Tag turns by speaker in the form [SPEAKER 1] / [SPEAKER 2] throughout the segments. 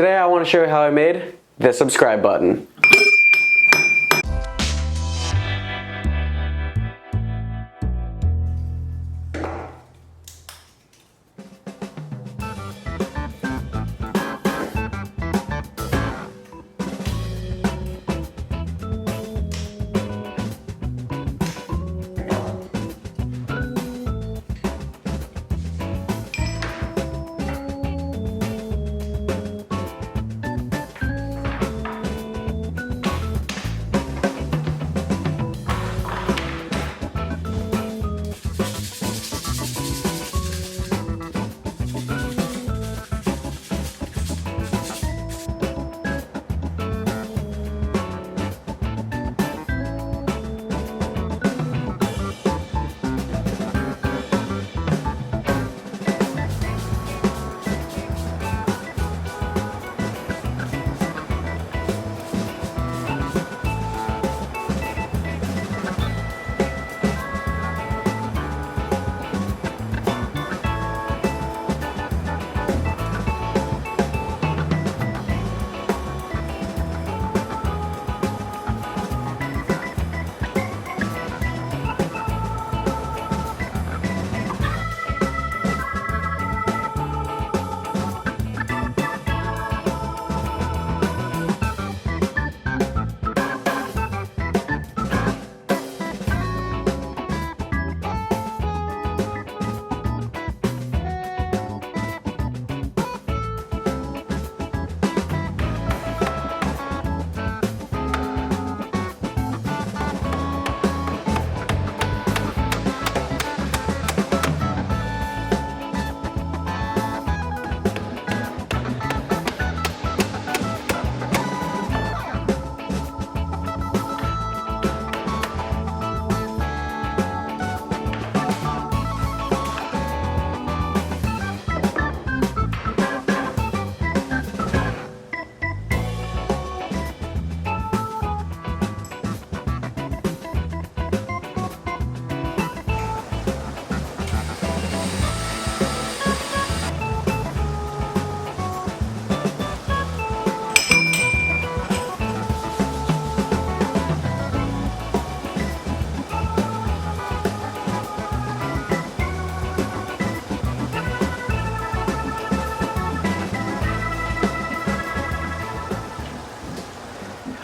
[SPEAKER 1] Today I want to show you how I made the subscribe button.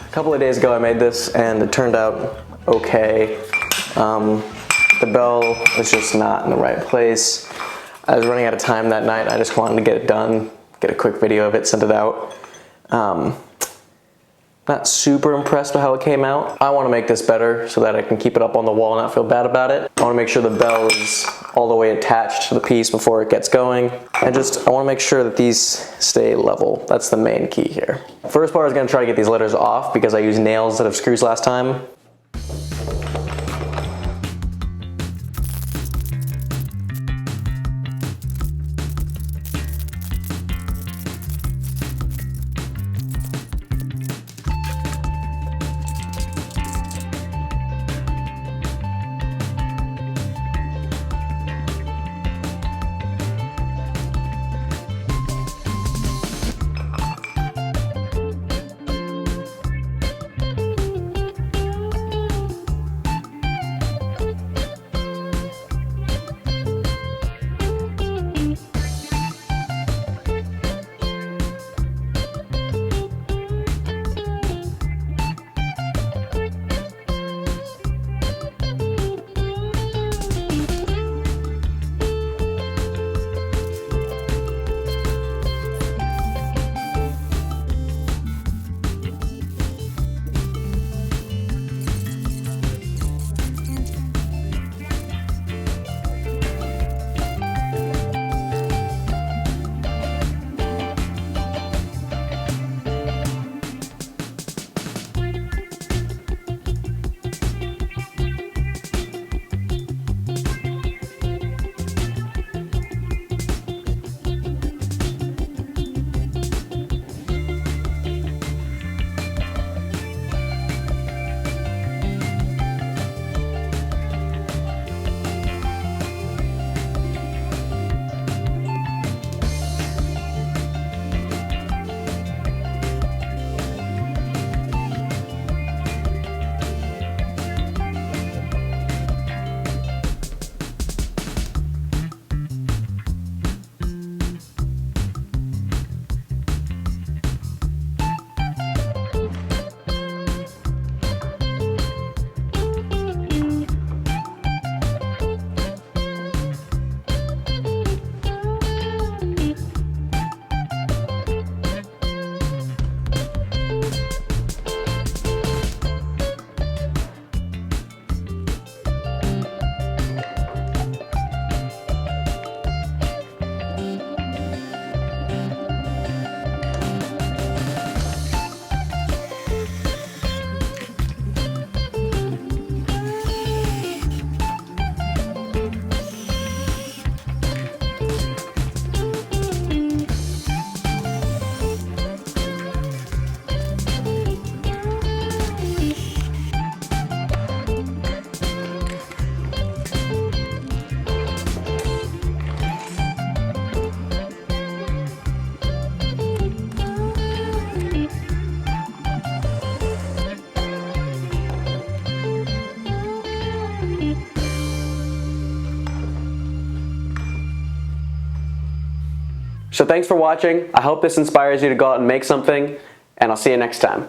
[SPEAKER 1] A couple of days ago I made this and it turned out okay. The bell was just not in the right place. I was running out of time that night. I just wanted to get it done, get a quick video of it, send it out. Not super impressed with how it came out. I want to make this better so that I can keep it up on the wall and not feel bad about it. I want to make sure the bell is all the way attached to the piece before it gets going. I want to make sure that these stay level. That's the main key here. First part is going to try to get these letters off because I used nails instead of screws last time.
[SPEAKER 2] So thanks for watching. I hope this inspires you to go out and make something, and I'll see you next time.